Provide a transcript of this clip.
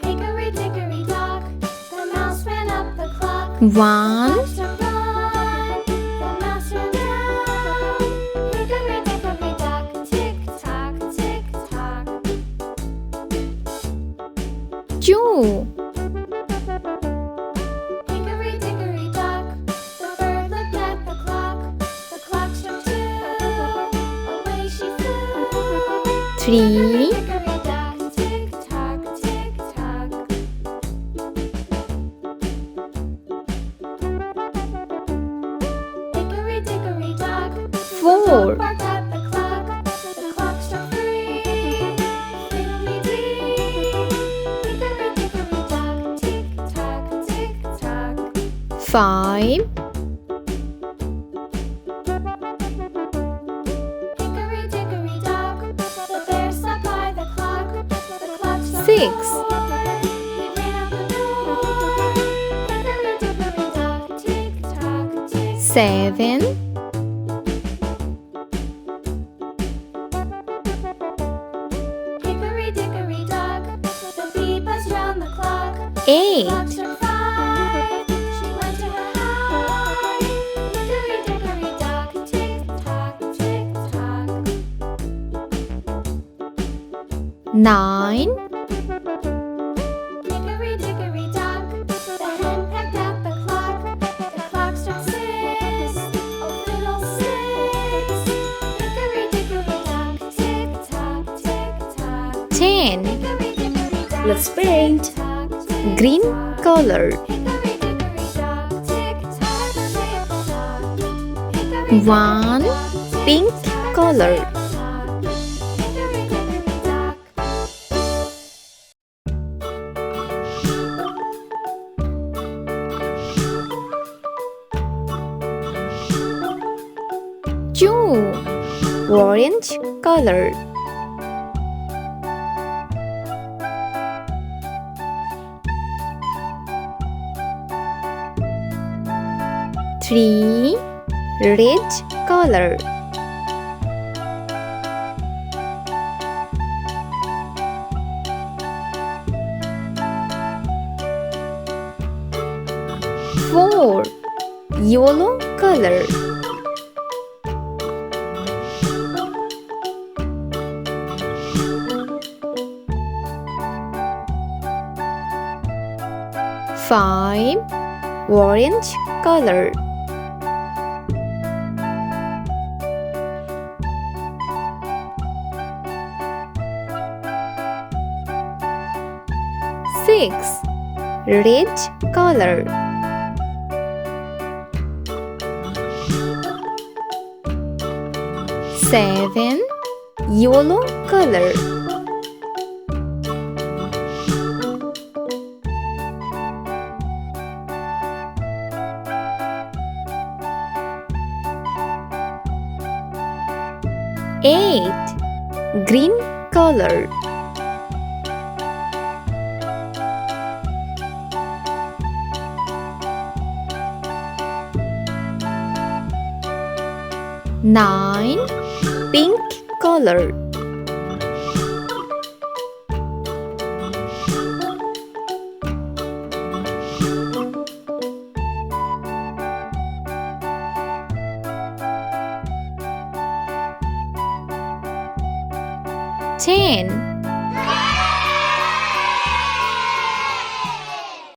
Hickory dickory dock, the mouse ran up the clock. 1, Mouse to run, the mouse ran down. Hickory dickory dock, tick tock, tick tock. 2, Hickory dickory dock, the bird looked at the clock. The clock struck 2, away she flew. 3, Hickory dock, tick tock, tick tock. Hickory dickory dock, 4, barked at the clock. The clock struck 3, fiddly-dee. Hickory dickory dock, tick tock, tick tock. 5, Hickory dickory dock, the bear sat by the clock. The clock struck 6, 4, he ran out the door. Hickory dickory dock, tick tock, tick 7, Hickory dickory dock, the bee buzzed round the clock. 8, Clock struck 5, she went to her hive. Hickory dickory dock, tick tock, tick tock. 9, Hickory dickory dock, the hen pecked at the clock. The clock struck 6, oh fiddlesticks. Hickory dickory dock, tick tock, tick tock. 10. Hickory dickory dock, Let's paint. tick tock, tick Green tock. color. Hickory dickory dock, tick tock, tick tock. Hickory 1, dickory pink dock, tick color. tock. Hickory dickory dock. 2, orange color. 3, red color. 4, yellow color. 5, orange color. 6, red color. 7, yellow color. 8, green color. 9, pink color. 10,